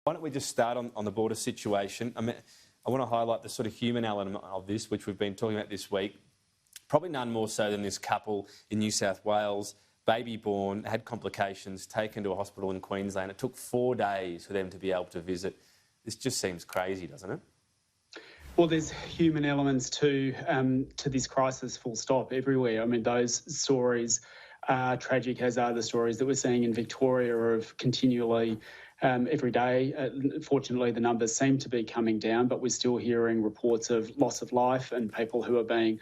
Why don't we just start on the border situation? I mean, I want to highlight the sort of human element of this, which we've been talking about this week. Probably none more so than this couple in New South Wales, baby born, had complications, taken to a hospital in Queensland. It took 4 days for them to be able to visit. This just seems crazy, doesn't it? Well, there's human elements to this crisis, full stop, everywhere. I mean, those stories are tragic, as are the stories that we're seeing in Victoria of continually every day. Fortunately, the numbers seem to be coming down, but we're still hearing reports of loss of life and people who are being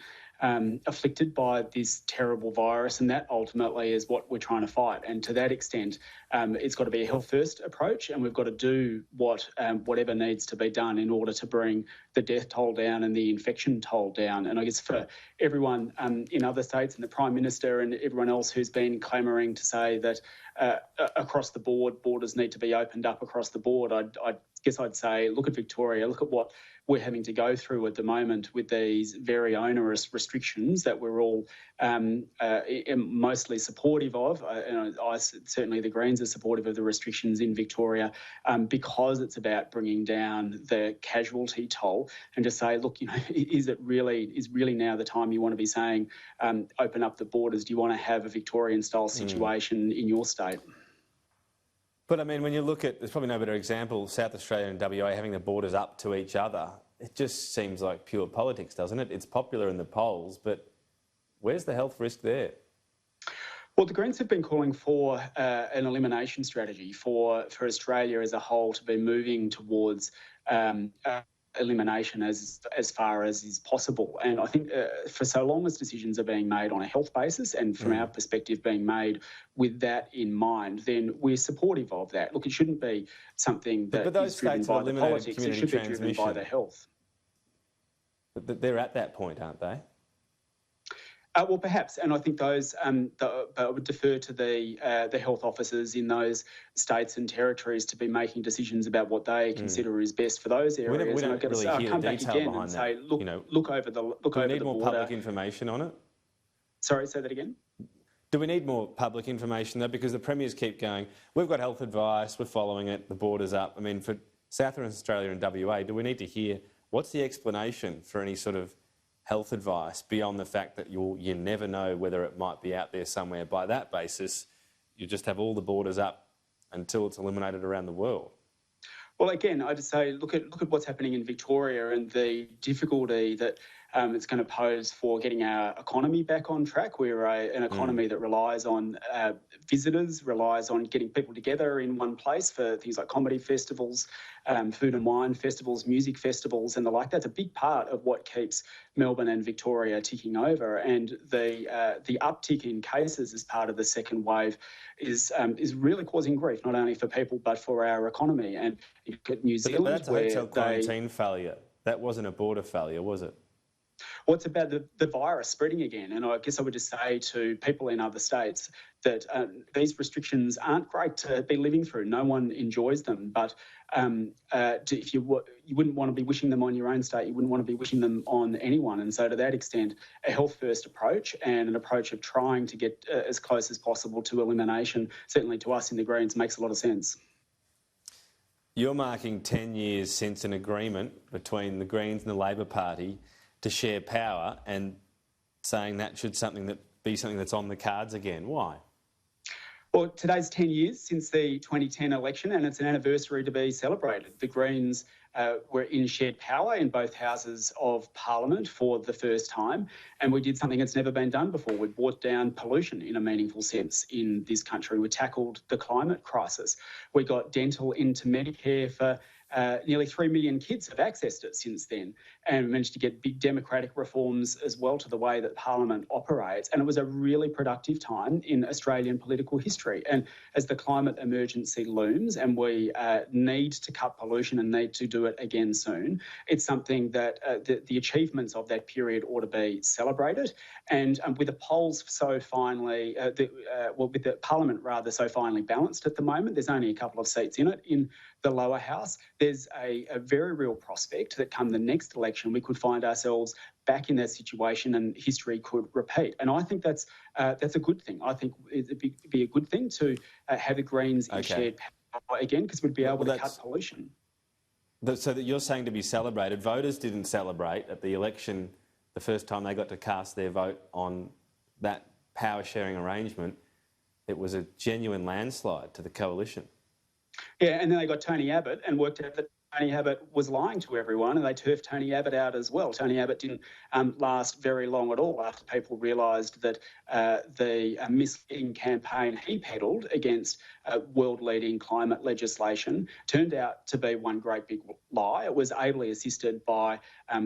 afflicted by this terrible virus, and that ultimately is what we're trying to fight. And to that extent, it's got to be a health-first approach, and we've got to do whatever needs to be done in order to bring the death toll down and the infection toll down. And I guess for everyone in other states and the Prime Minister and everyone else who's been clamouring to say that across the board, borders need to be opened up across the board, I guess I'd say look at Victoria, look at what we're having to go through at the moment with these very onerous restrictions that we're all mostly supportive of. Certainly the Greens are supportive of the restrictions in Victoria because it's about bringing down the casualty toll, and to say, look, is really now the time you want to be saying open up the borders? Do you want to have a Victorian-style situation in your state? But I mean, when you look at, there's probably no better example, South Australia and WA having the borders up to each other, it just seems like pure politics, doesn't it? It's popular in the polls, but where's the health risk there? Well, the Greens have been calling for an elimination strategy for Australia as a whole to be moving towards elimination as far as is possible. And I think for so long as decisions are being made on a health basis and from our perspective being made with that in mind, then we're supportive of that. Look, it shouldn't be something that is driven by the politics, it should be driven by the health. But they're at that point, aren't they? Well, perhaps, and I think those would defer to the health officers in those states and territories to be making decisions about what they consider is best for those areas. We don't really hear come the back detail again behind and that. say, look over the border. Do we need more public information on it? Sorry, say that again. Do we need more public information though? Because the premiers keep going, we've got health advice, we're following it, the border's up. I mean, for South Australia and WA, do we need to hear what's the explanation for any sort of health advice beyond the fact that you never know whether it might be out there somewhere? By that basis, you just have all the borders up until it's eliminated around the world. Well, again, I'd say look at what's happening in Victoria and the difficulty that it's going to pose for getting our economy back on track. We're an economy that relies on visitors, relies on getting people together in one place for things like comedy festivals, food and wine festivals, music festivals and the like. That's a big part of what keeps Melbourne and Victoria ticking over. And the uptick in cases as part of the second wave is really causing grief, not only for people but for our economy. And New Zealand, but that's a hotel quarantine failure. That wasn't a border failure, was it? Well, it's about the virus spreading again. And I guess I would just say to people in other states that these restrictions aren't great to be living through. No one enjoys them. But if you wouldn't want to be wishing them on your own state, you wouldn't want to be wishing them on anyone. And so to that extent, a health-first approach and an approach of trying to get as close as possible to elimination, certainly to us in the Greens, makes a lot of sense. You're marking 10 years since an agreement between the Greens and the Labor Party to share power, and saying that should be something that's on the cards again. Why? Well, today's 10 years since the 2010 election, and it's an anniversary to be celebrated. The Greens were in shared power in both houses of Parliament for the first time, and we did something that's never been done before. We brought down pollution in a meaningful sense in this country. We tackled the climate crisis. We got dental into Medicare for nearly 3 million kids have accessed it since then, and we managed to get big democratic reforms as well to the way that Parliament operates. And it was a really productive time in Australian political history. And as the climate emergency looms and we need to cut pollution and need to do it again soon, it's something that the achievements of that period ought to be celebrated. And with the polls so finely, with the Parliament rather so finely balanced at the moment, there's only a couple of seats in it in the lower house. There's a very real prospect that come the next election we could find ourselves back in that situation and history could repeat. And I think that's a good thing. I think it'd be a good thing to have the Greens in shared again because we'd be able to cut pollution. So that you're saying to be celebrated, voters didn't celebrate at the election the first time they got to cast their vote on that power sharing arrangement. It was a genuine landslide to the coalition. Yeah, and then they got Tony Abbott and worked out that Tony Abbott was lying to everyone, and they turfed Tony Abbott out as well. Tony Abbott didn't last very long at all after people realised that the misleading campaign he peddled against world-leading climate legislation turned out to be one great big lie. It was ably assisted by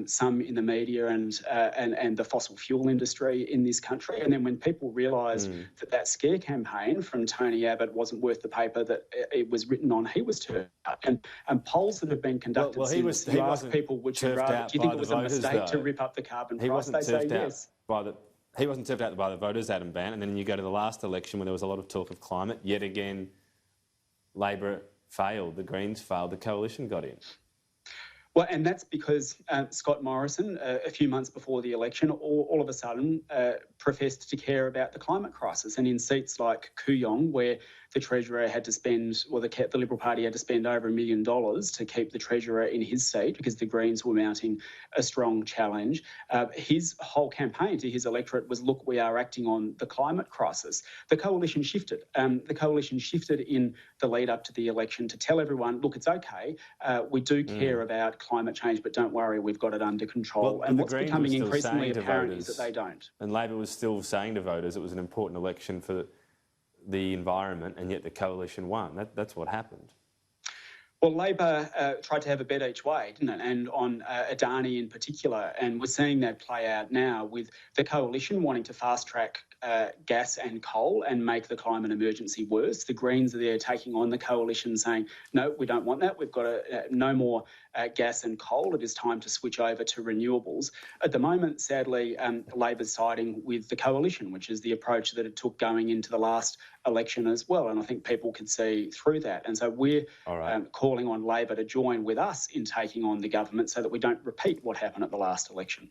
some in the media and the fossil fuel industry in this country. And then when people realised that scare campaign from Tony Abbott wasn't worth the paper that it was written on, he was turfed out. And polls that have been conducted since, you ask people, would you rather, do you think it was a mistake to rip up the carbon price? They say yes. He wasn't turfed out by the voters, Adam Bandt, and then you go to the last election when there was a lot of talk of climate. Yet again, Labor failed, the Greens failed, the coalition got in. Well, and that's because Scott Morrison, a few months before the election, all of a sudden professed to care about the climate crisis. And in seats like Kooyong, where the Treasurer had to spend, well, the Liberal Party had to spend over $1 million to keep the Treasurer in his seat because the Greens were mounting a strong challenge. His whole campaign to his electorate was, look, we are acting on the climate crisis. The coalition shifted. The coalition shifted in the lead up to the election to tell everyone, look, it's okay. We do care about climate change, but don't worry, we've got it under control. Well, and what's becoming increasingly apparent is that they don't. And Labor was still saying to voters it was an important election for the environment, and yet the coalition won. That's what happened. Well, Labor tried to have a bet each way, didn't it? And on Adani in particular. And we're seeing that play out now with the coalition wanting to fast-track gas and coal and make the climate emergency worse. The Greens are there taking on the coalition saying, no, we don't want that. We've got no more gas and coal. It is time to switch over to renewables. At the moment, sadly, Labor's siding with the coalition, which is the approach that it took going into the last election as well. And I think people could see through that. And so we're calling on Labor to join with us in taking on the government so that we don't repeat what happened at the last election.